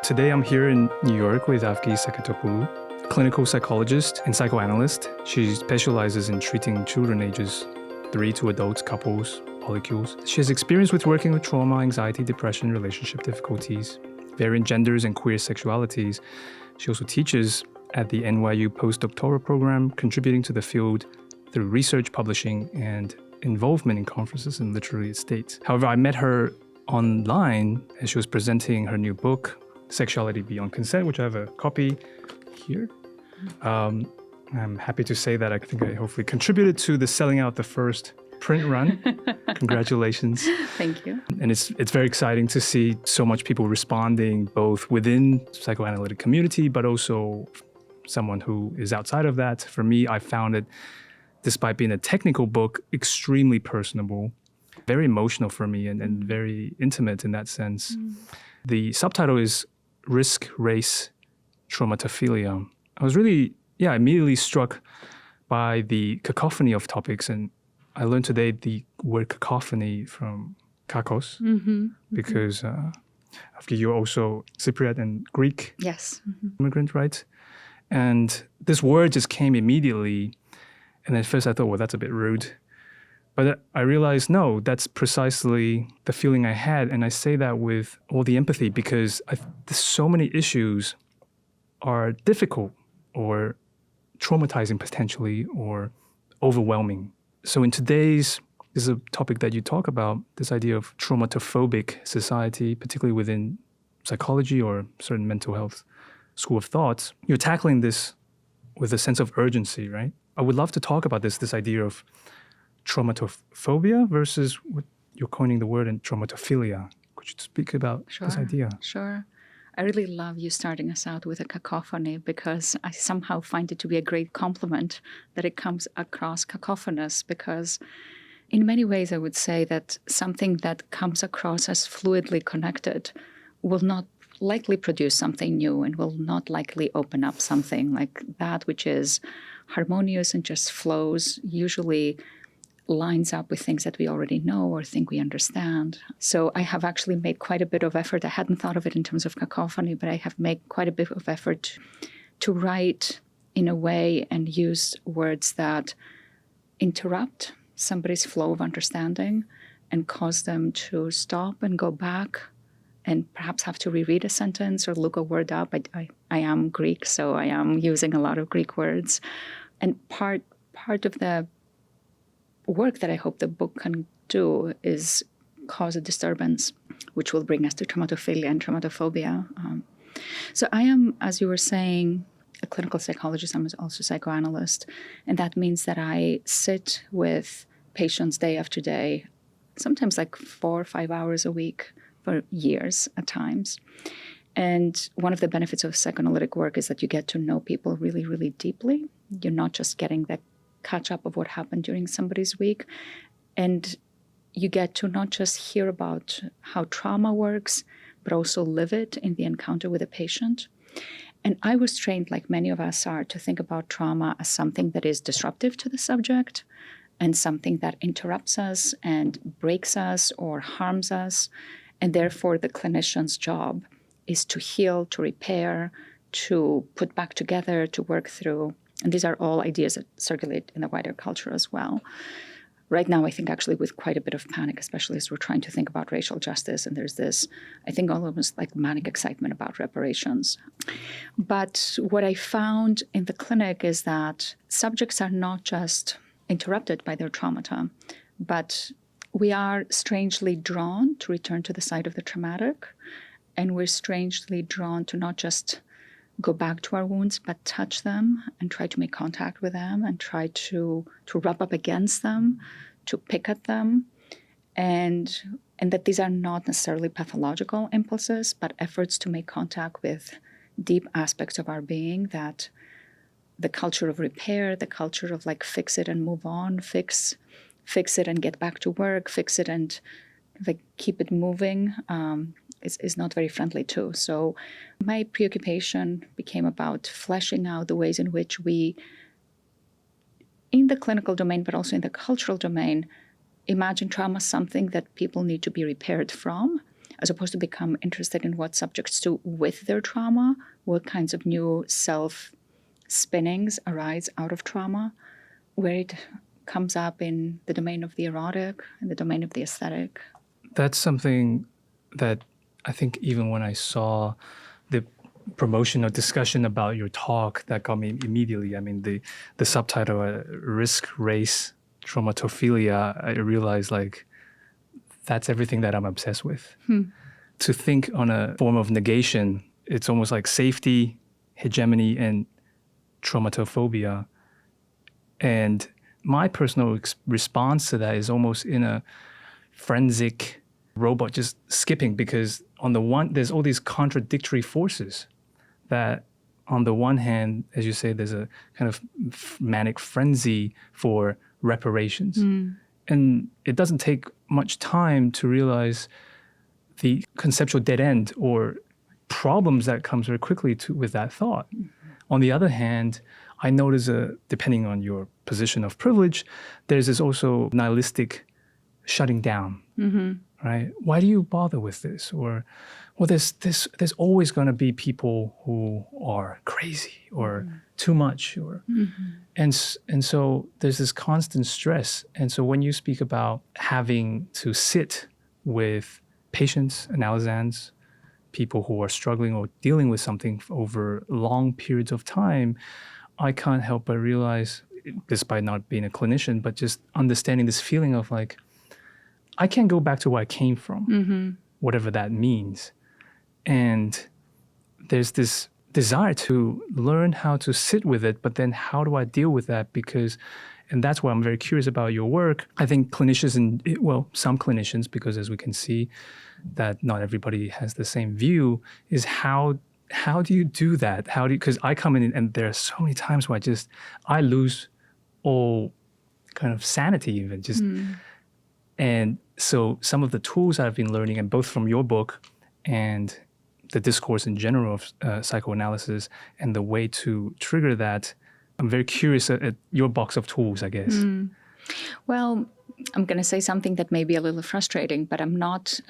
Today I'm here in New York with Avgi Saketopoulou, clinical psychologist and psychoanalyst. She specializes in treating children ages 3 to adults, couples, polycules. She has experience with working with trauma, anxiety, depression, relationship difficulties, varying genders and queer sexualities. She also teaches at the NYU postdoctoral program, contributing to the field through research, publishing, and involvement in conferences and literary estates. However, I met her online as she was presenting her new book, Sexuality Beyond Consent, which I have a copy here. I'm happy to say that I think I hopefully contributed to the selling out the first print run. Congratulations. Thank you. And it's very exciting to see so much people responding, both within psychoanalytic community, but also someone who is outside of that. For me, I found it, despite being a technical book, extremely personable, very emotional for me and very intimate in that sense. The subtitle is Risk, Race, Traumatophilia. I was really, immediately struck by the cacophony of topics. And I learned today the word cacophony from kakos, because after you're also Cypriot and Greek immigrant, right? And this word just came immediately. And at first I thought, well, that's a bit rude. But I realized, no, that's precisely the feeling I had. And I say that with all the empathy because so many issues are difficult or traumatizing potentially or overwhelming. So in this is a topic that you talk about, this idea of traumatophobic society, particularly within psychology or certain mental health school of thoughts. You're tackling this with a sense of urgency, right? I would love to talk about this idea of traumatophobia versus what you're coining the word in traumatophilia. Could you speak about this idea? Sure. I really love you starting us out with a cacophony because I somehow find it to be a great compliment that it comes across cacophonous, because in many ways I would say that something that comes across as fluidly connected will not likely produce something new and will not likely open up something like that which is harmonious and just flows, usually lines up with things that we already know or think we understand. So I have actually made quite a bit of effort. I hadn't thought of it in terms of cacophony, but I have made quite a bit of effort to write in a way and use words that interrupt somebody's flow of understanding and cause them to stop and go back and perhaps have to reread a sentence or look a word up. I am Greek, so I am using a lot of Greek words. And part of the work that I hope the book can do is cause a disturbance, which will bring us to traumatophilia and traumatophobia. So I am, as you were saying, a clinical psychologist. I'm also a psychoanalyst. And that means that I sit with patients day after day, sometimes like 4 or 5 hours a week for years at times. And one of the benefits of psychoanalytic work is that you get to know people really, really deeply. You're not just getting the catch up of what happened during somebody's week. And you get to not just hear about how trauma works, but also live it in the encounter with a patient. And I was trained, like many of us are, to think about trauma as something that is disruptive to the subject and something that interrupts us and breaks us or harms us. And therefore, the clinician's job is to heal, to repair, to put back together, to work through. And these are all ideas that circulate in the wider culture as well. Right now, I think actually with quite a bit of panic, especially as we're trying to think about racial justice. And there's this, I think, almost like manic excitement about reparations. But what I found in the clinic is that subjects are not just interrupted by their traumata, but we are strangely drawn to return to the site of the traumatic. And we're strangely drawn to not just go back to our wounds, but touch them and try to make contact with them and try to rub up against them, to pick at them. And that these are not necessarily pathological impulses, but efforts to make contact with deep aspects of our being, that the culture of repair, the culture of like fix it and move on, fix it and get back to work, fix it and like keep it moving, is not very friendly too. So my preoccupation became about fleshing out the ways in which we, in the clinical domain, but also in the cultural domain, imagine trauma as something that people need to be repaired from, as opposed to become interested in what subjects do with their trauma, what kinds of new self-spinnings arise out of trauma, where it comes up in the domain of the erotic, in the domain of the aesthetic. That's something that I think even when I saw the promotion or discussion about your talk, that got me immediately. I mean, the subtitle, Risk, Race, Traumatophilia, I realized like that's everything that I'm obsessed with. To think on a form of negation, it's almost like safety, hegemony, and traumatophobia. And my personal response to that is almost in a forensic robot just skipping, because on the one, there's all these contradictory forces that on the one hand, as you say, there's a kind of manic frenzy for reparations. And it doesn't take much time to realize the conceptual dead end or problems that comes very quickly with that thought. On the other hand, I notice, depending on your position of privilege, there's this also nihilistic shutting down, right? Why do you bother with this? Or, well, there's always going to be people who are crazy or too much, or and so there's this constant stress. And so when you speak about having to sit with patients, analysans, people who are struggling or dealing with something over long periods of time, I can't help but realize, despite not being a clinician, but just understanding this feeling of like, I can't go back to where I came from, whatever that means. And there's this desire to learn how to sit with it, but then how do I deal with that? And that's why I'm very curious about your work. I think clinicians, some clinicians, because as we can see, that not everybody has the same view, is how do you do that? Because I come in and there are so many times where I lose all kind of sanity even, and so some of the tools I've been learning, and both from your book and the discourse in general of psychoanalysis and the way to trigger that, I'm very curious at your box of tools, I guess. Well, I'm going to say something that may be a little frustrating, but I'm not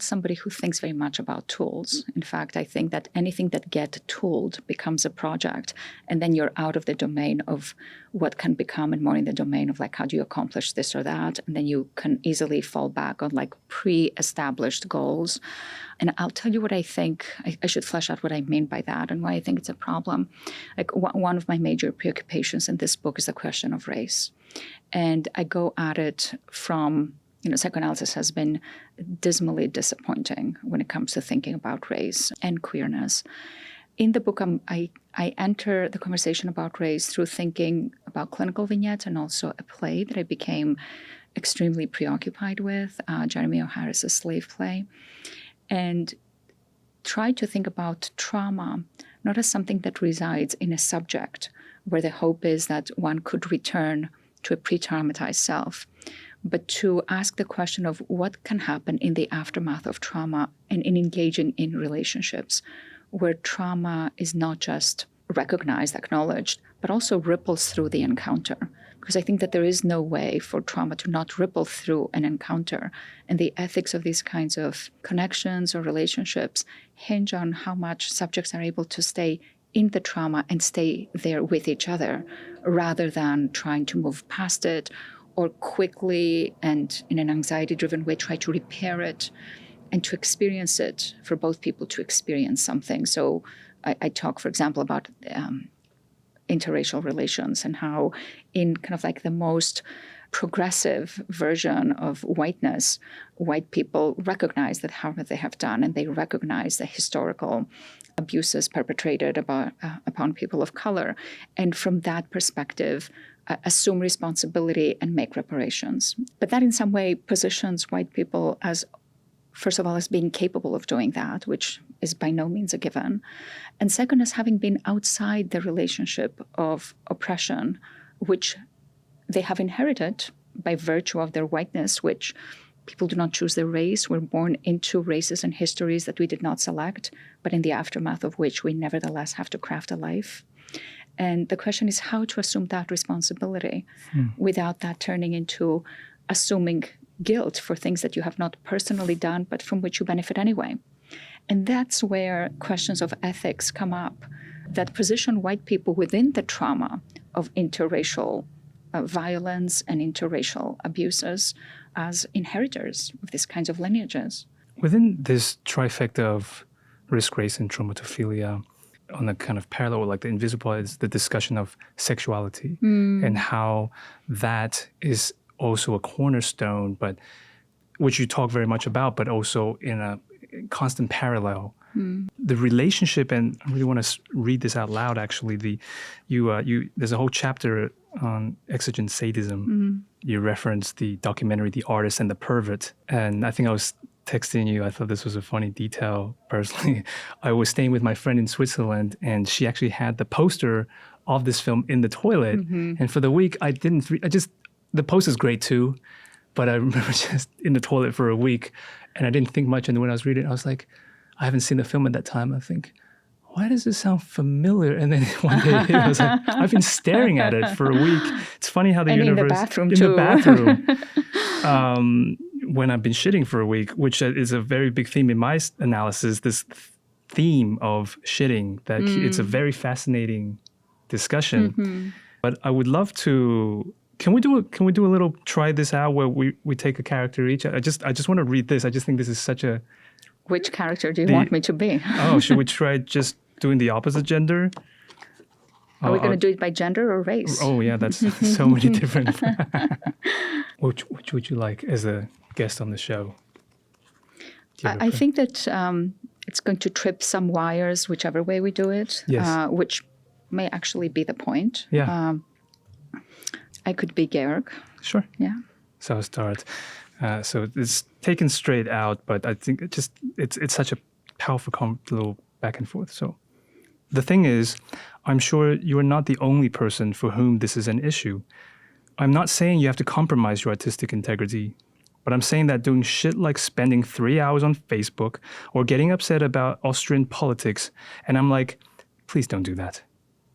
somebody who thinks very much about tools. In fact, I think that anything that gets tooled becomes a project, and then you're out of the domain of what can become, and more in the domain of like, how do you accomplish this or that? And then you can easily fall back on like pre-established goals. And I'll tell you what I think. I should flesh out what I mean by that and why I think it's a problem. Like one of my major preoccupations in this book is the question of race. And I go at it from, psychoanalysis has been dismally disappointing when it comes to thinking about race and queerness. In the book, I enter the conversation about race through thinking about clinical vignettes and also a play that I became extremely preoccupied with, Jeremy O'Harris's Slave Play, and try to think about trauma not as something that resides in a subject where the hope is that one could return to a pre-traumatized self, but to ask the question of what can happen in the aftermath of trauma and in engaging in relationships where trauma is not just recognized, acknowledged, but also ripples through the encounter. Because I think that there is no way for trauma to not ripple through an encounter. And the ethics of these kinds of connections or relationships hinge on how much subjects are able to stay in the trauma and stay there with each other, rather than trying to move past it or quickly and in an anxiety-driven way try to repair it and to experience it, for both people to experience something. So I talk, for example, about interracial relations and how in kind of like the most progressive version of whiteness, white people recognize that harm that they have done, and they recognize the historical abuses perpetrated upon people of color. And from that perspective, assume responsibility and make reparations. But that in some way positions white people as, first of all, as being capable of doing that, which is by no means a given. And second, as having been outside the relationship of oppression, which they have inherited by virtue of their whiteness, which people do not choose their race. We're born into races and histories that we did not select, but in the aftermath of which we nevertheless have to craft a life. And the question is how to assume that responsibility without that turning into assuming guilt for things that you have not personally done, but from which you benefit anyway. And that's where questions of ethics come up that position white people within the trauma of interracial violence and interracial abuses as inheritors of these kinds of lineages. Within this trifecta of risk, race, and traumatophilia, on a kind of parallel, like the invisible, is the discussion of sexuality and how that is also a cornerstone, but which you talk very much about, but also in a constant parallel. The relationship, and I really want to read this out loud. Actually, there's a whole chapter on exigent sadism. You reference the documentary "The Artist and the Pervert," and I think I was texting you. I thought this was a funny detail. Personally, I was staying with my friend in Switzerland, and she actually had the poster of this film in the toilet. And for the week, I didn't. The poster's great too, but I remember just in the toilet for a week, and I didn't think much. And when I was reading, I was like, I haven't seen the film at that time. I think, why does this sound familiar? And then one day I was like, I've been staring at it for a week. It's funny how the and universe... in the bathroom, in too. the bathroom. When I've been shitting for a week, which is a very big theme in my analysis, this theme of shitting, that it's a very fascinating discussion. But I would love to... Can we do a little try this out where we take a character each? I just want to read this. I just think this is such a... Which character do you want me to be? Should we try just doing the opposite gender? Are we going to do it by gender or race? Oh, yeah, that's so many different... Which would you like as a guest on the show? I think that it's going to trip some wires, whichever way we do it, yes. Which may actually be the point. Yeah. I could be Georg. Sure. Yeah. So I'll start. So it's taken straight out, but I think it's such a powerful little back and forth. So the thing is, I'm sure you are not the only person for whom this is an issue. I'm not saying you have to compromise your artistic integrity, but I'm saying that doing shit like spending 3 hours on Facebook or getting upset about Austrian politics, and I'm like, please don't do that.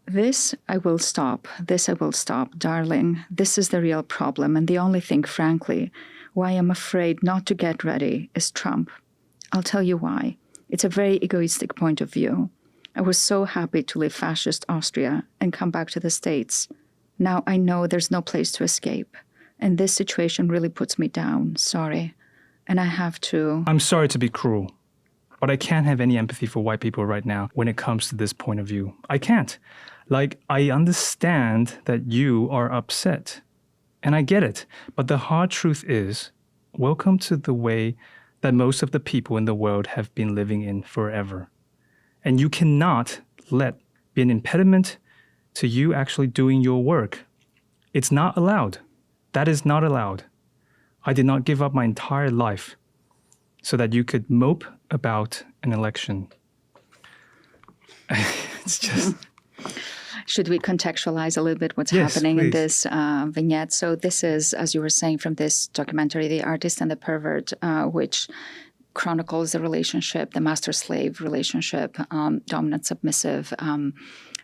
This I will stop. This I will stop, darling. This is the real problem, and the only thing, frankly, why I'm afraid not to get ready is Trump. I'll tell you why. It's a very egoistic point of view. I was so happy to leave fascist Austria and come back to the States. Now I know there's no place to escape, and this situation really puts me down. Sorry. And I have to... I'm sorry to be cruel, but I can't have any empathy for white people right now when it comes to this point of view. I can't. Like, I understand that you are upset, and I get it. But the hard truth is, welcome to the way that most of the people in the world have been living in forever. And you cannot let be an impediment to you actually doing your work. It's not allowed. That is not allowed. I did not give up my entire life so that you could mope about an election. It's just... Should we contextualize a little bit what's Yes, happening please. in this vignette? So this is, as you were saying, from this documentary, The Artist and the Pervert, which chronicles the relationship, the master-slave relationship, dominant-submissive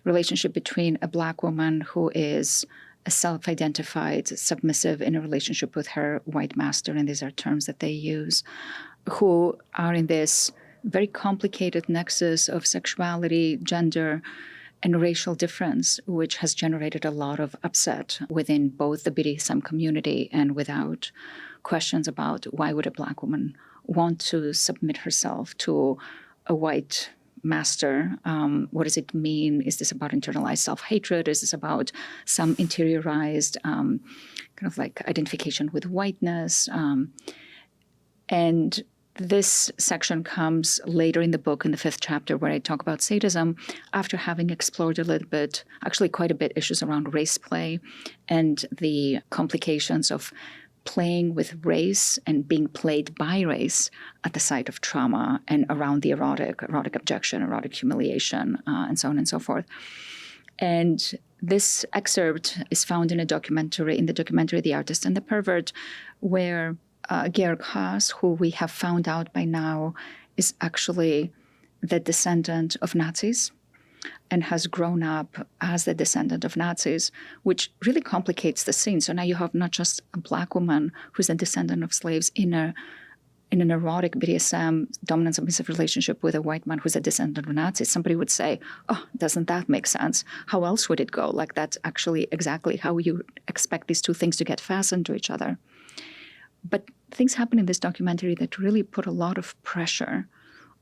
relationship between a Black woman who is a self-identified submissive in a relationship with her white master, and these are terms that they use, who are in this very complicated nexus of sexuality, gender, and racial difference, which has generated a lot of upset within both the BDSM community and without questions about why would a Black woman want to submit herself to a white master. What does it mean? Is this about internalized self-hatred? Is this about some interiorized kind of like identification with whiteness? And this section comes later in the book, in the 5th chapter, where I talk about sadism, after having explored a little bit, actually quite a bit, issues around race play and the complications of playing with race and being played by race at the site of trauma and around the erotic objection, erotic humiliation, and so on and so forth. And this excerpt is found in the documentary, The Artist and the Pervert, where Georg Haas, who we have found out by now is actually the descendant of Nazis. and has grown up as the descendant of Nazis, which really complicates the scene. So now you have not just a Black woman who's a descendant of slaves in an erotic BDSM dominant submissive relationship with a white man who's a descendant of Nazis. Somebody would say, oh, doesn't that make sense? How else would it go? Like, that's actually exactly how you expect these two things to get fastened to each other. But things happen in this documentary that really put a lot of pressure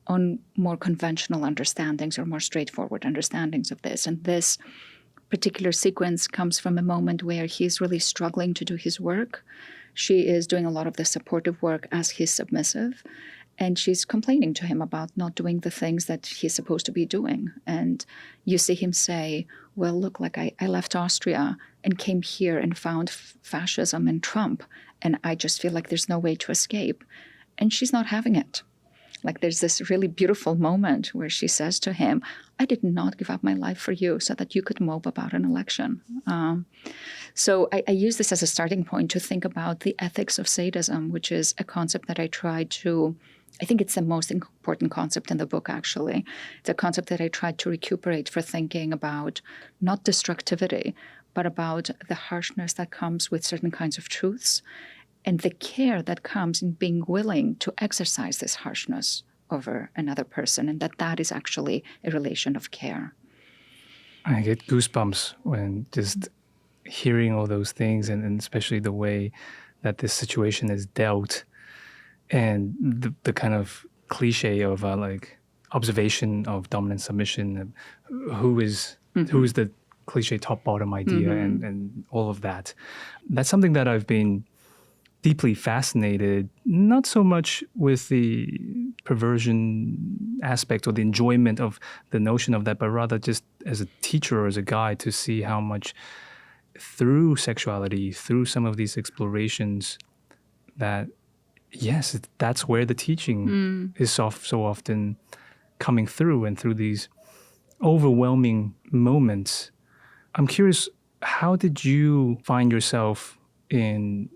on more conventional understandings or more straightforward understandings of this. And this particular sequence comes from a moment where he's really struggling to do his work. She is doing a lot of the supportive work as his submissive, and she's complaining to him about not doing the things that he's supposed to be doing. And you see him say, well, look, like I left Austria and came here and found fascism and Trump, and I just feel like there's no way to escape. And she's not having it. Like, there's this really beautiful moment where she says to him, I did not give up my life for you so that you could mope about an election. So I use this as a starting point to think about the ethics of sadism, which is a concept that I think it's the most important concept in the book, actually. It's a concept that I tried to recuperate for thinking about not destructivity, but about the harshness that comes with certain kinds of truths, and the care that comes in being willing to exercise this harshness over another person, and that is actually a relation of care. I get goosebumps when just hearing all those things, and especially the way that this situation is dealt, and the kind of cliche of like observation of dominant submission, who is the cliche top-bottom idea, and all of that. That's something that I've been deeply fascinated, not so much with the perversion aspect or the enjoyment of the notion of that, but rather just as a teacher or as a guide to see how much through sexuality, through some of these explorations, that, yes, that's where the teaching is so often coming through, and through these overwhelming moments. I'm curious, how did you find yourself in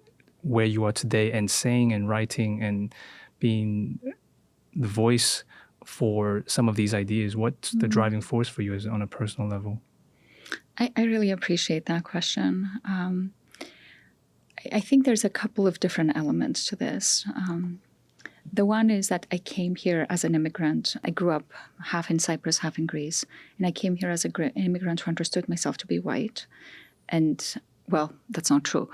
where you are today and saying and writing and being the voice for some of these ideas? What's the driving force for you on a personal level? I really appreciate that question. I think there's a couple of different elements to this. The one is that I came here as an immigrant. I grew up half in Cyprus, half in Greece. And I came here as an immigrant who understood myself to be white. And, well, that's not true.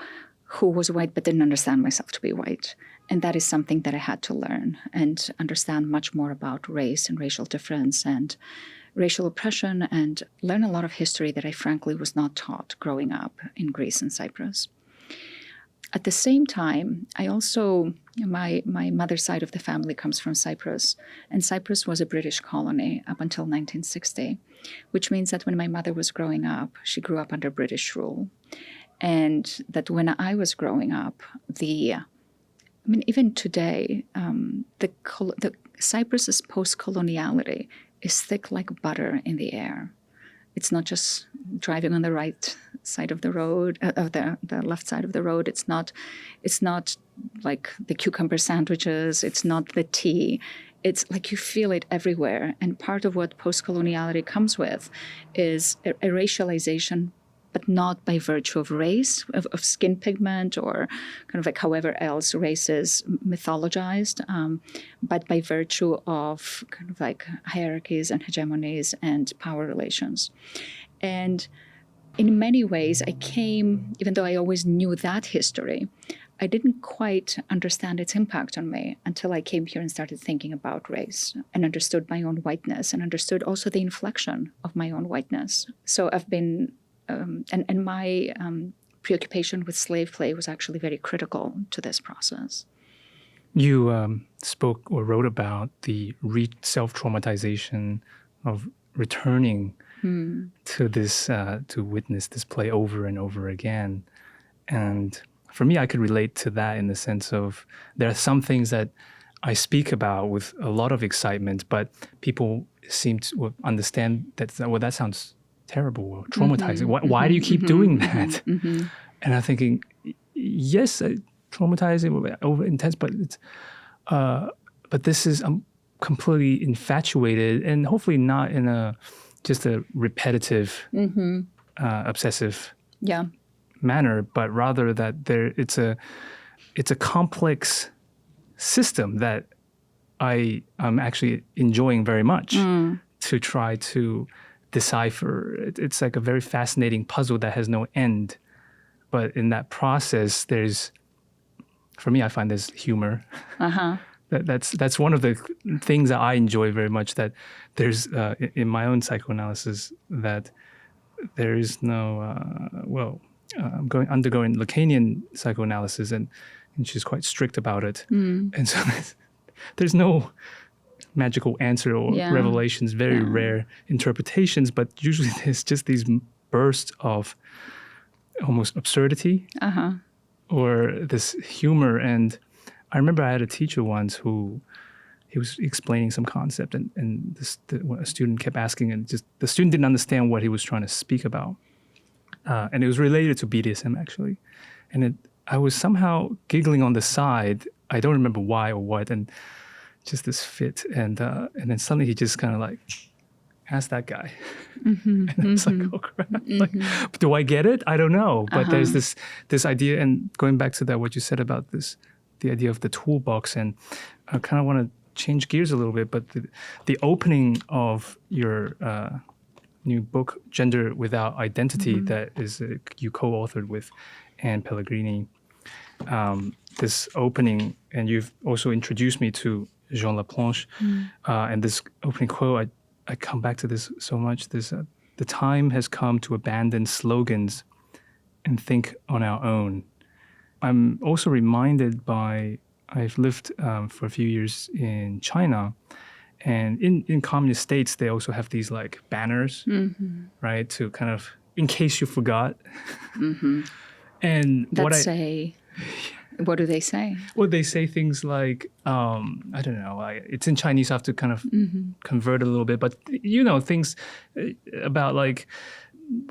Who was white but didn't understand myself to be white. And that is something that I had to learn and understand much more about race and racial difference and racial oppression, and learn a lot of history that I frankly was not taught growing up in Greece and Cyprus. At the same time, I also, my mother's side of the family comes from Cyprus, and Cyprus was a British colony up until 1960, which means that when my mother was growing up, she grew up under British rule. And that when I was growing up, even today, the Cyprus's post-coloniality is thick like butter in the air. It's not just driving on the right side of the road, the left side of the road. It's not like the cucumber sandwiches. It's not the tea. It's like you feel it everywhere. And part of what post-coloniality comes with is a racialization, but not by virtue of race, of skin pigment, or kind of like however else race is mythologized, but by virtue of kind of like hierarchies and hegemonies and power relations. And in many ways, I came, even though I always knew that history, I didn't quite understand its impact on me until I came here and started thinking about race and understood my own whiteness and understood also the inflection of my own whiteness. So I've been and my preoccupation with slave play was actually very critical to this process. You spoke or wrote about the self-traumatization of returning to this, to witness this play over and over again. And for me, I could relate to that in the sense of there are some things that I speak about with a lot of excitement, but people seem to understand that, well, that sounds terrible or traumatizing. Why do you keep doing that? And I'm thinking, yes, traumatizing, over intense, but it's, but this is, I'm completely infatuated, and hopefully not in a just a repetitive, obsessive Yeah. manner, but rather that it's a complex system that I'm actually enjoying very much to try to decipher. It's like a very fascinating puzzle that has no end. But in that process, for me, I find there's humor. That's one of the things that I enjoy very much, that there's, in my own psychoanalysis, that there is no, I'm undergoing Lacanian psychoanalysis, and she's quite strict about it. And so there's no magical answer or revelations, very rare interpretations, but usually there's just these bursts of almost absurdity or this humor. And I remember I had a teacher once who he was explaining some concept, and a student kept asking, and just the student didn't understand what he was trying to speak about. And it was related to BDSM, actually. And I was somehow giggling on the side. I don't remember why or what, and just this fit. And then suddenly he just kind of like, ask that guy. And I was like, oh crap. Like, do I get it? I don't know. But there's this idea, and going back to that, what you said about the idea of the toolbox, and I kind of want to change gears a little bit, but the opening of your new book, Gender Without Identity, that is you co-authored with Ann Pellegrini, this opening, and you've also introduced me to Jean Laplanche, and this opening quote, I come back to this so much. This the time has come to abandon slogans and think on our own. I'm also reminded by, I've lived for a few years in China, and in communist states, they also have these like banners, right? To kind of, in case you forgot. And what do they say? Well, they say things like, I don't know, it's in Chinese, I have to kind of convert a little bit, but things about like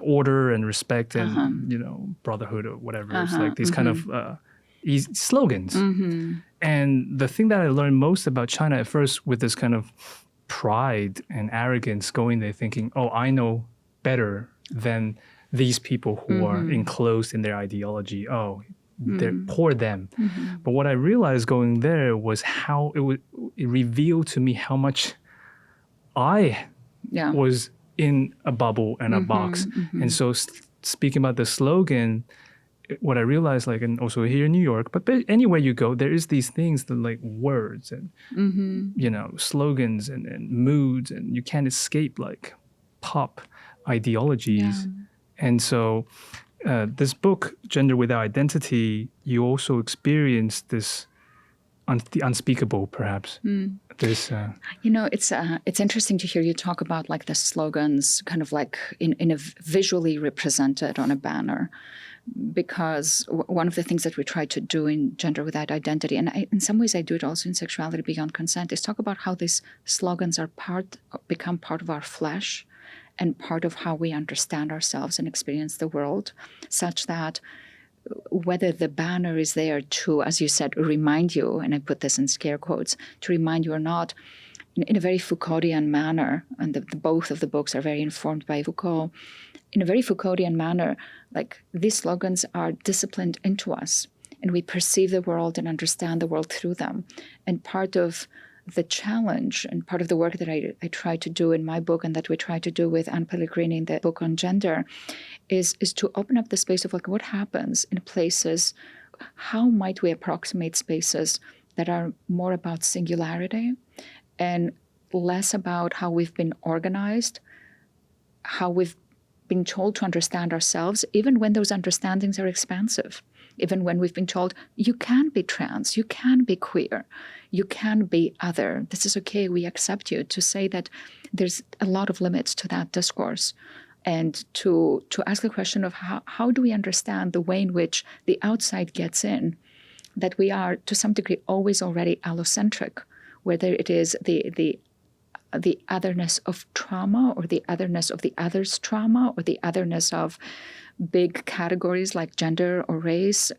order and respect and, brotherhood or whatever. It's like these kind of easy slogans. And the thing that I learned most about China at first, with this kind of pride and arrogance, going there thinking, oh, I know better than these people who are enclosed in their ideology. Oh, they're poor them. But what I realized going there was how it revealed to me how much I was in a bubble and a box. And so speaking about the slogan, what I realized, like, and also here in New York, but anywhere you go, there is these things that like words and, slogans and moods, and you can't escape like pop ideologies. And so this book, Gender Without Identity, you also experience this, the unspeakable, perhaps. There's, it's interesting to hear you talk about like the slogans kind of like in a visually represented on a banner, because one of the things that we try to do in Gender Without Identity, and in some ways I do it also in Sexuality Beyond Consent, is talk about how these slogans are become part of our flesh and part of how we understand ourselves and experience the world, such that whether the banner is there to, as you said, remind you, and I put this in scare quotes, to remind you or not, in a very Foucauldian manner, and both of the books are very informed by Foucault, in a very Foucauldian manner, like these slogans are disciplined into us, and we perceive the world and understand the world through them. And part of the challenge and part of the work that I try to do in my book, and that we try to do with Ann Pellegrini in the book on gender, is to open up the space of like what happens in places, how might we approximate spaces that are more about singularity and less about how we've been organized, how we've been told to understand ourselves, even when those understandings are expansive, even when we've been told, you can be trans, you can be queer, you can be other, this is okay, we accept you, to say that there's a lot of limits to that discourse. And to ask the question of how do we understand the way in which the outside gets in, that we are to some degree always already allocentric, whether it is the otherness of trauma, or the otherness of the other's trauma, or the otherness of big categories like gender or race,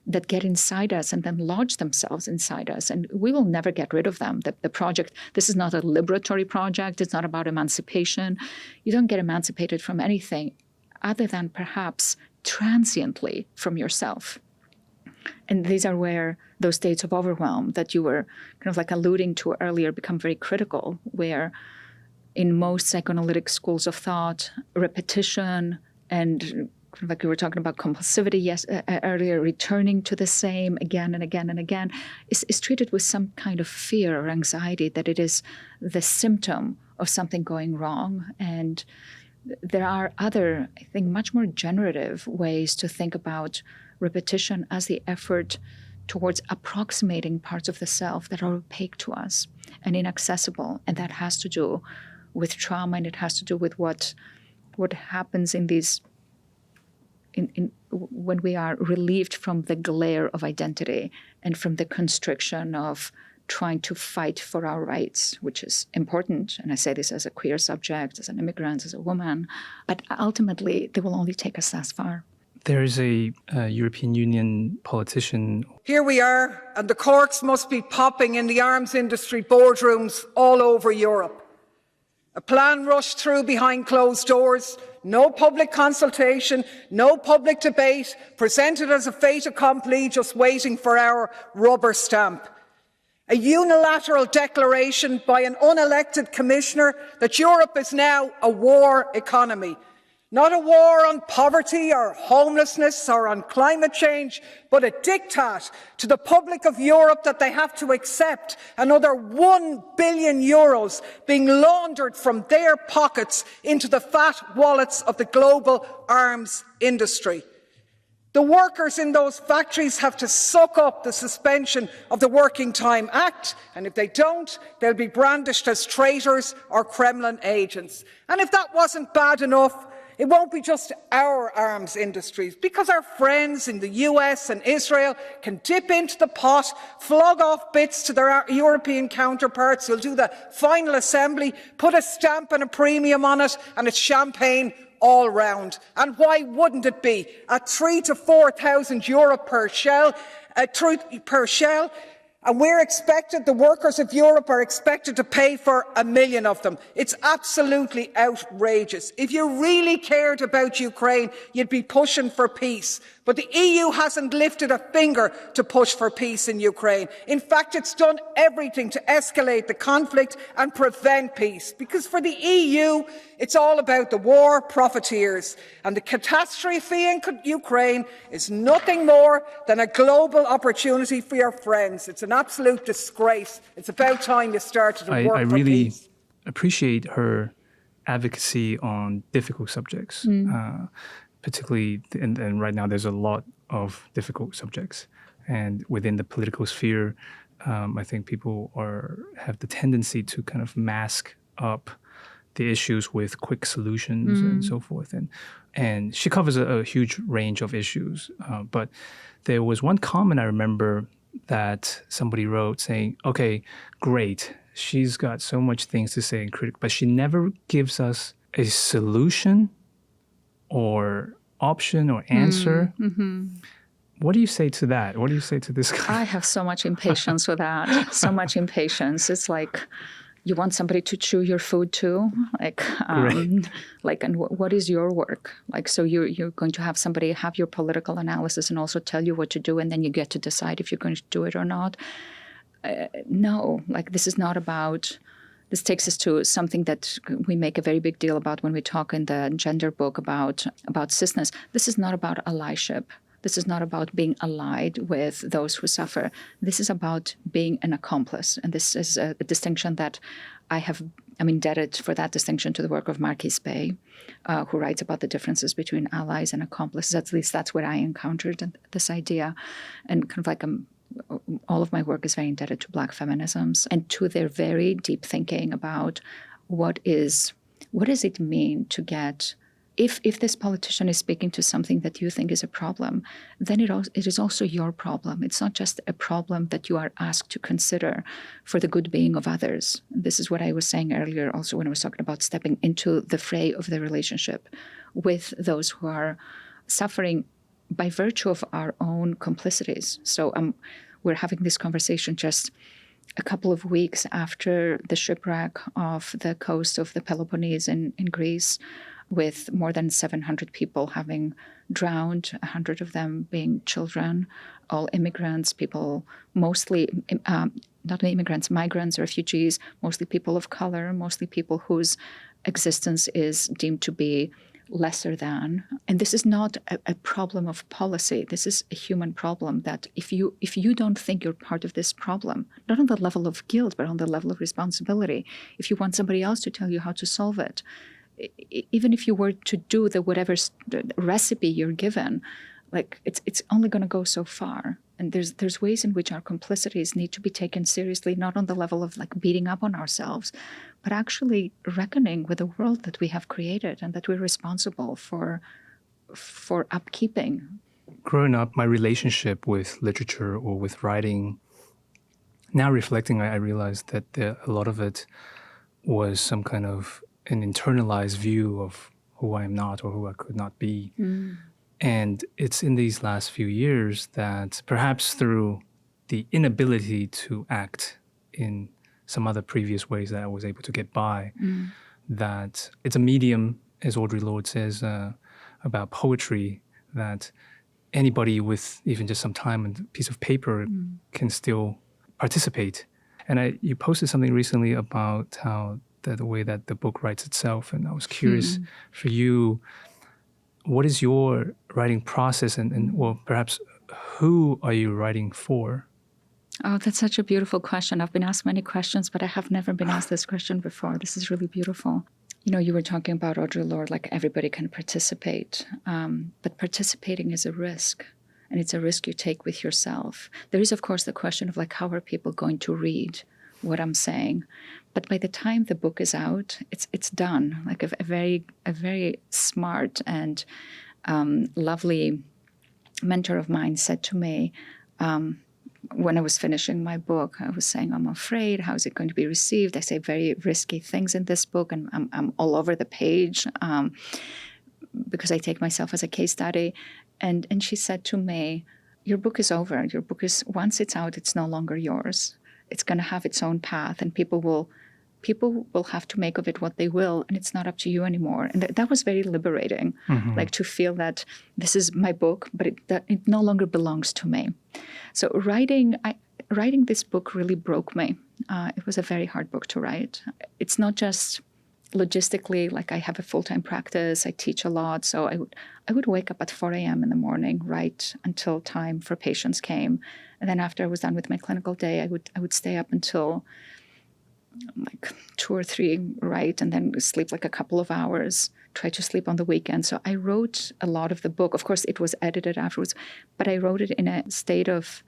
that get inside us and then lodge themselves inside us. And we will never get rid of them. The project, this is not a liberatory project. It's not about emancipation. You don't get emancipated from anything other than perhaps transiently from yourself. And these are where those states of overwhelm that you were kind of like alluding to earlier become very critical, where in most psychoanalytic schools of thought, repetition and kind of like we were talking about compulsivity earlier, returning to the same again and again and again, is treated with some kind of fear or anxiety that it is the symptom of something going wrong. And there are other, I think, much more generative ways to think about repetition as the effort towards approximating parts of the self that are opaque to us and inaccessible. And that has to do with trauma, and it has to do with what happens in these when we are relieved from the glare of identity and from the constriction of trying to fight for our rights, which is important. And I say this as a queer subject, as an immigrant, as a woman. But ultimately, they will only take us thus far. There is a European Union politician. Here we are, and the corks must be popping in the arms industry boardrooms all over Europe. A plan rushed through behind closed doors, no public consultation, no public debate, presented as a fait accompli, just waiting for our rubber stamp. A unilateral declaration by an unelected commissioner that Europe is now a war economy. Not a war on poverty or homelessness or on climate change, but a diktat to the public of Europe that they have to accept another €1 billion being laundered from their pockets into the fat wallets of the global arms industry. The workers in those factories have to suck up the suspension of the Working Time Act, and if they don't, they'll be brandished as traitors or Kremlin agents. And if that wasn't bad enough, it won't be just our arms industries, because our friends in the US and Israel can dip into the pot, flog off bits to their European counterparts who'll do the final assembly, put a stamp and a premium on it, and it's champagne all round. And why wouldn't it be? At €3,000 to €4,000 per shell, and we're expected, the workers of Europe are expected to pay for 1 million of them. It's absolutely outrageous. If you really cared about Ukraine, you'd be pushing for peace. But the EU hasn't lifted a finger to push for peace in Ukraine. In fact, it's done everything to escalate the conflict and prevent peace. Because for the EU, it's all about the war profiteers. And the catastrophe in Ukraine is nothing more than a global opportunity for your friends. It's an absolute disgrace. It's about time you started to work for peace. I appreciate her advocacy on difficult subjects. Particularly, and right now there's a lot of difficult subjects. And within the political sphere, I think people have the tendency to kind of mask up the issues with quick solutions and so forth. And she covers a huge range of issues. But there was one comment I remember that somebody wrote saying, okay, great, she's got so much things to say and critic, but she never gives us a solution or option or answer. What do you say to that? What do you say to this guy? I have so much impatience with that. So much impatience. It's like you want somebody to chew your food too. And what is your work? Like, so you're going to have somebody have your political analysis and also tell you what to do, and then you get to decide if you're going to do it or not. No, like this is not about. This takes us to something that we make a very big deal about when we talk in the gender book about cisness. This is not about allyship. This is not about being allied with those who suffer. This is about being an accomplice. And this is a distinction that I'm indebted for that distinction to the work of Marquis Bey, who writes about the differences between allies and accomplices. At least that's what I encountered, this idea. And kind of like all of my work is very indebted to Black feminisms and to their very deep thinking about what does it mean to get, if this politician is speaking to something that you think is a problem, then it is also your problem. It's not just a problem that you are asked to consider for the good being of others. This is what I was saying earlier also when I was talking about stepping into the fray of the relationship with those who are suffering by virtue of our own complicities. So we're having this conversation just a couple of weeks after the shipwreck of the coast of the Peloponnese in Greece, with more than 700 people having drowned, 100 of them being children, all immigrants, people mostly, not immigrants, migrants, refugees, mostly people of color, mostly people whose existence is deemed to be lesser than. And this is not a problem of policy. This is a human problem that if you don't think you're part of this problem, not on the level of guilt, but on the level of responsibility, if you want somebody else to tell you how to solve it, even if you were to do whatever recipe you're given, like it's only going to go so far. And there's ways in which our complicities need to be taken seriously, not on the level of like beating up on ourselves, but actually reckoning with the world that we have created and that we're responsible for upkeeping. Growing up, my relationship with literature or with writing, now reflecting, I realized that a lot of it was some kind of an internalized view of who I am not or who I could not be. And it's in these last few years that perhaps through the inability to act in some other previous ways that I was able to get by, that it's a medium, as Audre Lorde says about poetry, that anybody with even just some time and a piece of paper can still participate. And you posted something recently about how the way that the book writes itself, and I was curious for you, what is your writing process, and well, perhaps who are you writing for? Oh, that's such a beautiful question. I've been asked many questions, but I have never been asked this question before. This is really beautiful. You know, you were talking about Audre Lorde, like everybody can participate, but participating is a risk, and it's a risk you take with yourself. There is, of course, the question of like, how are people going to read what I'm saying? But by the time the book is out, it's done. Like a very smart and lovely mentor of mine said to me, when I was finishing my book, I was saying, I'm afraid, how is it going to be received? I say very risky things in this book, and I'm all over the page because I take myself as a case study. And she said to me, your book is over. Your book is, once it's out, it's no longer yours. It's going to have its own path, and people will have to make of it what they will, and it's not up to you anymore. And that was very liberating, like to feel that this is my book, but it no longer belongs to me. So writing this book really broke me. It was a very hard book to write. It's not just logistically, like I have a full-time practice, I teach a lot, so I would wake up at 4 a.m. in the morning, write until time for patients came. And then after I was done with my clinical day, I would stay up until like 2 or 3, write, and then sleep like a couple of hours, try to sleep on the weekend. So I wrote a lot of the book. Of course, it was edited afterwards, but I wrote it in a state of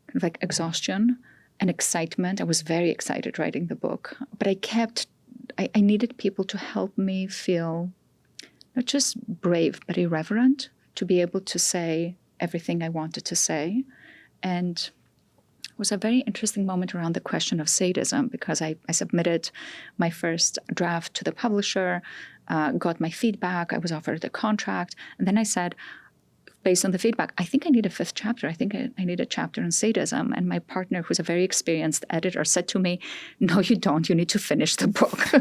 kind of like exhaustion and excitement. I was very excited writing the book, but I needed people to help me feel not just brave, but irreverent, to be able to say everything I wanted to say. And it was a very interesting moment around the question of sadism, because I submitted my first draft to the publisher, got my feedback, I was offered a contract, and then I said, based on the feedback, I think I need a 5th chapter. I think I need a chapter on sadism. And my partner, who's a very experienced editor, said to me, no, you don't. You need to finish the book.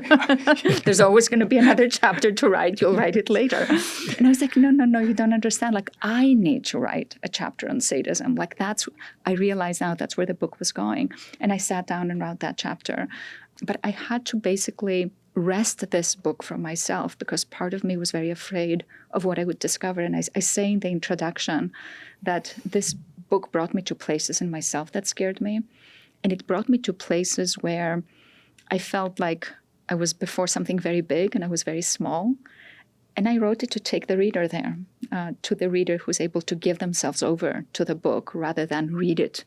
There's always going to be another chapter to write. You'll write it later. And I was like, no, you don't understand. Like, I need to write a chapter on sadism. Like, I realize now that's where the book was going. And I sat down and wrote that chapter. But I had to basically wrest this book from myself, because part of me was very afraid of what I would discover. And I say in the introduction that this book brought me to places in myself that scared me. And it brought me to places where I felt like I was before something very big and I was very small. And I wrote it to take the reader there, to the reader who's able to give themselves over to the book rather than read it,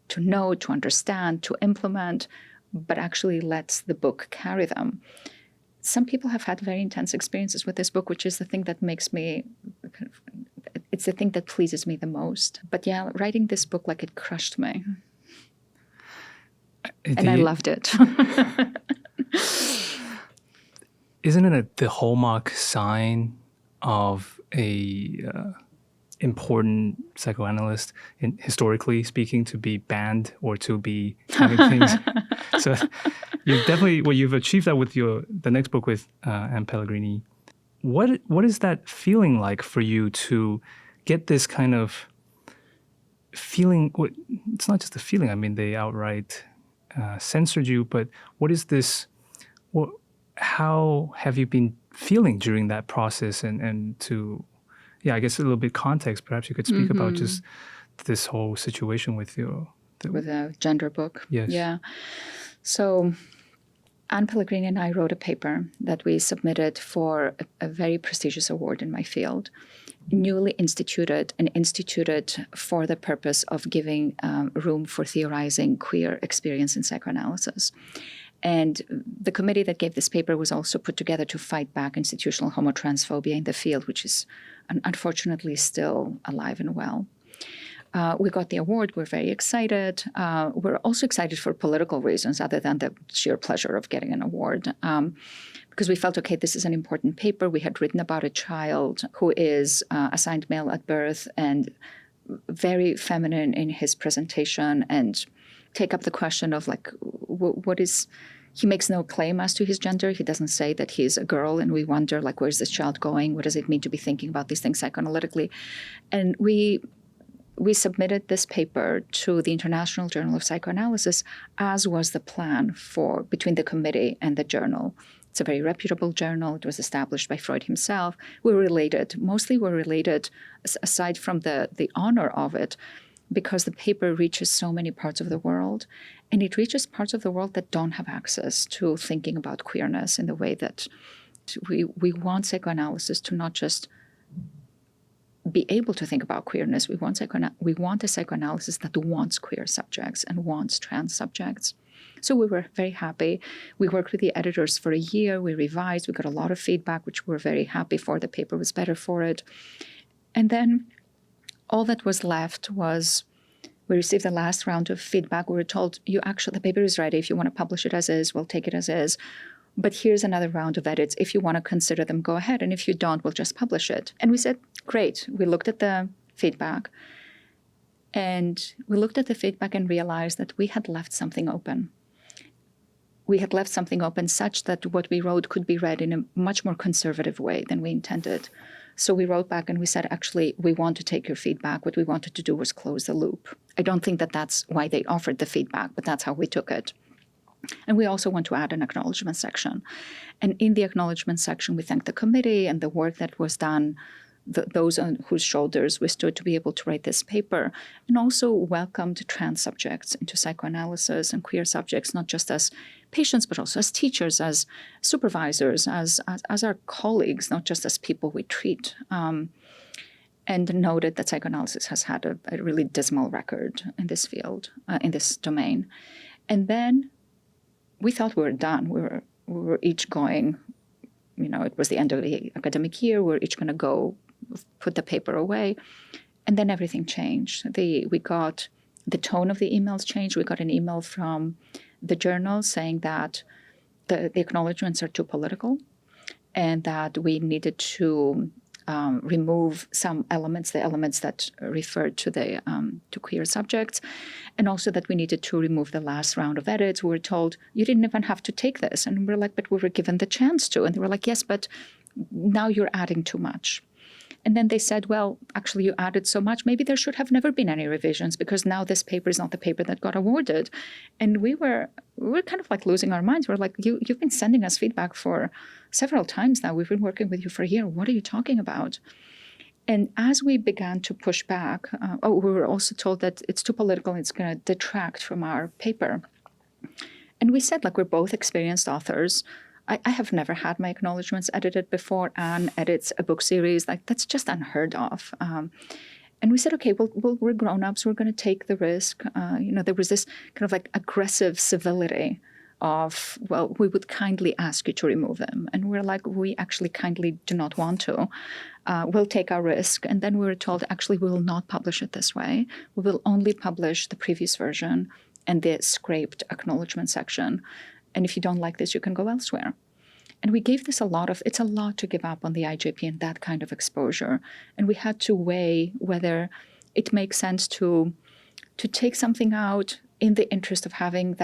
to know, to understand, to implement, but actually lets the book carry them. Some people have had very intense experiences with this book, which is the thing that makes me, it's the thing that pleases me the most. But yeah, writing this book, like, it crushed me. And I loved it. Isn't it the hallmark sign of a important psychoanalyst, historically speaking, to be banned or to be having things. So you've achieved that with the next book with Ann Pellegrini. What is that feeling like for you to get this kind of feeling? It's not just a feeling. I mean, they outright censored you, but what is this? How have you been feeling during that process? And to, I guess a little bit context. Perhaps you could speak about just this whole situation with with a gender book. Yes. Yeah. So Ann Pellegrini and I wrote a paper that we submitted for a very prestigious award in my field, newly instituted for the purpose of giving room for theorizing queer experience in psychoanalysis. And the committee that gave this paper was also put together to fight back institutional homotransphobia in the field, which is unfortunately still alive and well. We got the award. We're very excited. We're also excited for political reasons other than the sheer pleasure of getting an award. Because we felt, okay, this is an important paper. We had written about a child who is assigned male at birth and very feminine in his presentation, and take up the question of what is, he makes no claim as to his gender. He doesn't say that he's a girl, and we wonder, where's this child going? What does it mean to be thinking about these things psychoanalytically? And we submitted this paper to the International Journal of Psychoanalysis, as was the plan between the committee and the journal. It's a very reputable journal. It was established by Freud himself. Mostly we're related, aside from the honor of it, because the paper reaches so many parts of the world, and it reaches parts of the world that don't have access to thinking about queerness in the way that we want psychoanalysis to not just be able to think about queerness. We want a psychoanalysis that wants queer subjects and wants trans subjects. So we were very happy. We worked with the editors for a year. We revised. We got a lot of feedback, which we're very happy for. The paper was better for it. And then all that was left was we received the last round of feedback. We were told, the paper is ready. If you want to publish it as is, we'll take it as is. But here's another round of edits. If you want to consider them, go ahead. And if you don't, we'll just publish it. And we said, great. We looked at the feedback. And we looked at the feedback and realized that we had left something open. We had left something open such that what we wrote could be read in a much more conservative way than we intended. So we wrote back and we said, actually, we want to take your feedback. What we wanted to do was close the loop. I don't think that that's why they offered the feedback, but that's how we took it. And we also want to add an acknowledgement section. And in the acknowledgement section, we thank the committee and the work that was done, those on whose shoulders we stood to be able to write this paper, and also welcomed trans subjects into psychoanalysis and queer subjects, not just as patients, but also as teachers, as supervisors, as our colleagues, not just as people we treat. And noted that psychoanalysis has had a really dismal record in this field, in this domain. And then we thought we were done. We were each going, it was the end of the academic year. We were each going to go put the paper away. And then everything changed. We got the tone of the emails changed. We got an email from the journal saying that the acknowledgements are too political and that we needed to remove some elements, the elements that referred to to queer subjects, and also that we needed to remove the last round of edits. We were told, you didn't even have to take this. And we're like, but we were given the chance to. And they were like, yes, but now you're adding too much. And then they said, well, actually, you added so much. Maybe there should have never been any revisions because now this paper is not the paper that got awarded. And we were kind of like losing our minds. We're like, you've been sending us feedback for several times now. We've been working with you for a year. What are you talking about? And as we began to push back, we were also told that it's too political. It's going to detract from our paper. And we said, we're both experienced authors. I have never had my acknowledgements edited before. Anne edits a book series. That's just unheard of. And we said, okay, we're grown-ups. We're going to take the risk. There was this kind of aggressive civility of, well, we would kindly ask you to remove them. And we're like, we actually kindly do not want to. We'll take our risk. And then we were told, actually, we will not publish it this way. We will only publish the previous version and the scraped acknowledgement section. And if you don't like this, you can go elsewhere. And we gave this it's a lot to give up on the IJP and that kind of exposure. And we had to weigh whether it makes sense to take something out in the interest of having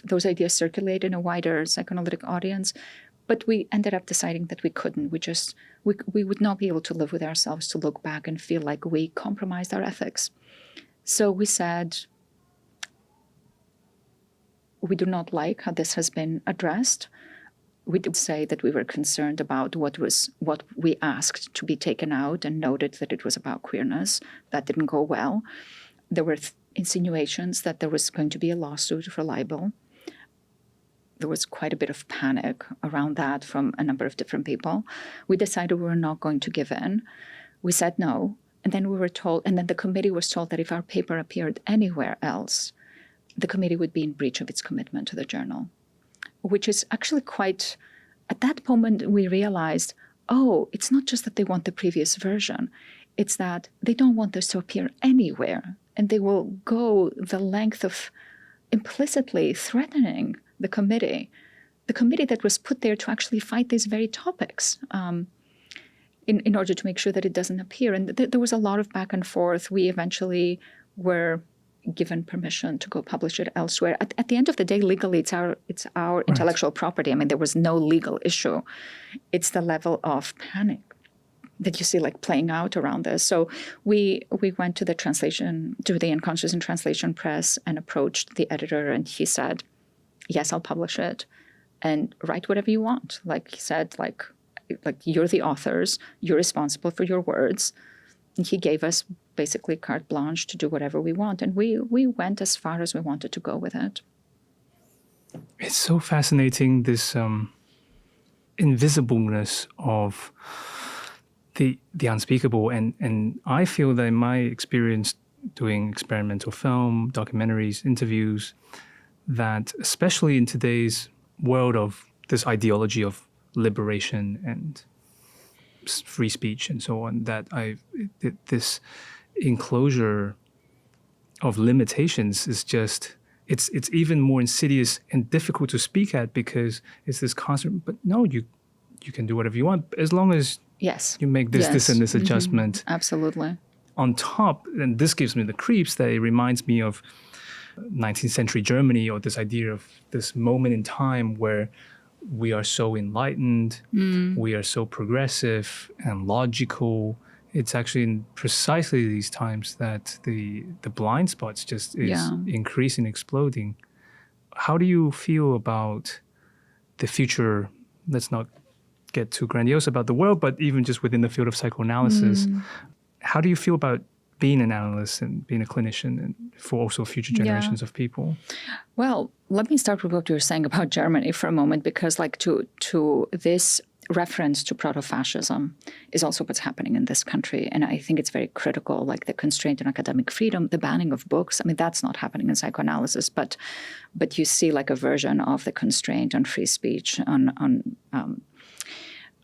those ideas circulate in a wider psychoanalytic audience. But we ended up deciding that we couldn't. We would not be able to live with ourselves to look back and feel like we compromised our ethics. So we said, we do not like how this has been addressed. We did say that we were concerned about what we asked to be taken out and noted that it was about queerness. That didn't go well. There were insinuations that there was going to be a lawsuit for libel. There was quite a bit of panic around that from a number of different people. We decided we were not going to give in. We said no. And then we were told, and then the committee was told that if our paper appeared anywhere else, the committee would be in breach of its commitment to the journal, which is actually quite, at that moment we realized, it's not just that they want the previous version, it's that they don't want this to appear anywhere. And they will go the length of implicitly threatening the committee that was put there to actually fight these very topics in order to make sure that it doesn't appear. And there was a lot of back and forth. We eventually were given permission to go publish it elsewhere. At the end of the day, legally, it's our intellectual property. I mean, there was no legal issue. It's the level of panic that you see like playing out around this. So we went to the Unconscious and Translation Press and approached the editor, and he said, yes, I'll publish it and write whatever you want. Like he said, like you're the authors, you're responsible for your words. And he gave us basically carte blanche to do whatever we want. And we went as far as we wanted to go with it. It's so fascinating, this invisibleness of the unspeakable. And I feel that in my experience doing experimental film, documentaries, interviews, that especially in today's world of this ideology of liberation and free speech and so on, that this enclosure of limitations is just, it's even more insidious and difficult to speak at, because it's this constant, but no, you can do whatever you want as long as you make this and this adjustment. Mm-hmm. Absolutely. On top, and this gives me the creeps, that it reminds me of 19th century Germany, or this idea of this moment in time where we are so enlightened, we are so progressive and logical. It's actually in precisely these times that the blind spots just is increasing, exploding. How do you feel about the future? Let's not get too grandiose about the world, but even just within the field of psychoanalysis, how do you feel about being an analyst and being a clinician, and for also future generations of people? Well, let me start with what you were saying about Germany for a moment, because like to this reference to proto-fascism is also what's happening in this country. And I think it's very critical, like the constraint on academic freedom, the banning of books. I mean, that's not happening in psychoanalysis, but you see like a version of the constraint on free speech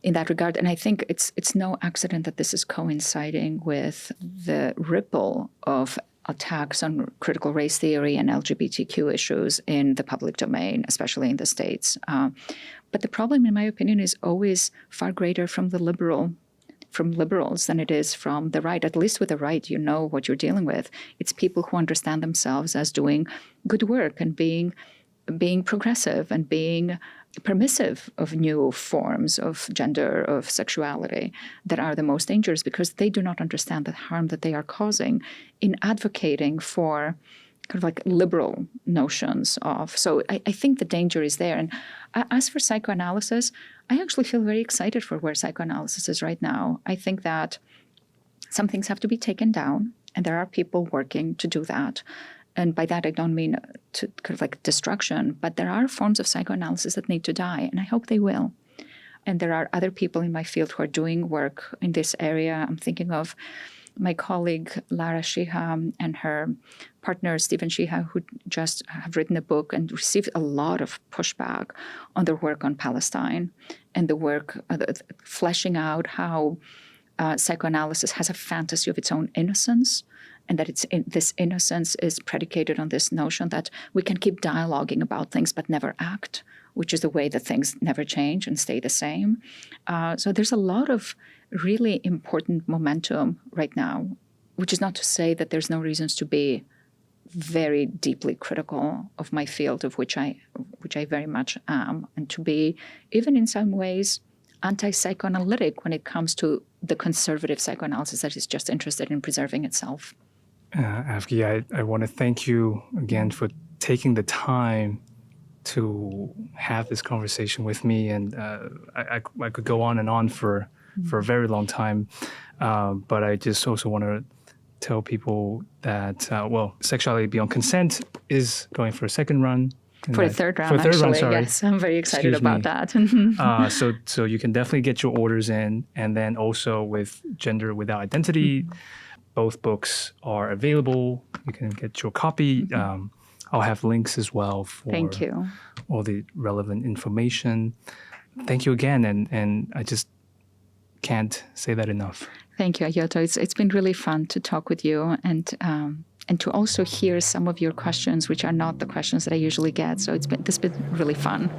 in that regard. And I think it's no accident that this is coinciding with the ripple of attacks on critical race theory and LGBTQ issues in the public domain, especially in the States. But the problem, in my opinion, is always far greater from liberals than it is from the right. At least with the right, you know what you're dealing with. It's people who understand themselves as doing good work and being progressive and being permissive of new forms of gender, of sexuality, that are the most dangerous, because they do not understand the harm that they are causing in advocating for kind of like liberal notions of. So I think the danger is there. And as for psychoanalysis, I actually feel very excited for where psychoanalysis is right now. I think that some things have to be taken down, and there are people working to do that. And by that, I don't mean to kind of like destruction, but there are forms of psychoanalysis that need to die, and I hope they will. And there are other people in my field who are doing work in this area. I'm thinking of my colleague, Lara Sheeha, and her partner, Stephen Sheeha, who just have written a book and received a lot of pushback on their work on Palestine and the work fleshing out how psychoanalysis has a fantasy of its own innocence, and that this innocence is predicated on this notion that we can keep dialoguing about things but never act, which is the way that things never change and stay the same. So there's a lot of really important momentum right now, which is not to say that there's no reasons to be very deeply critical of my field, of which I very much am, and to be, even in some ways, anti-psychoanalytic when it comes to the conservative psychoanalysis that is just interested in preserving itself. Avgi, I want to thank you again for taking the time to have this conversation with me, and I could go on and on for a very long time, but I just also want to tell people that, Sexuality Beyond Consent is going for a second run. For a third round, actually. Yes, I'm very excited about that. So you can definitely get your orders in. And then also with Gender Without Identity, both books are available. You can get your copy. I'll have links as well for Thank you. All the relevant information. Thank you again. And I just can't say that enough. Thank you, Ayoto. It's been really fun to talk with you and to also hear some of your questions, which are not the questions that I usually get. So this has been really fun.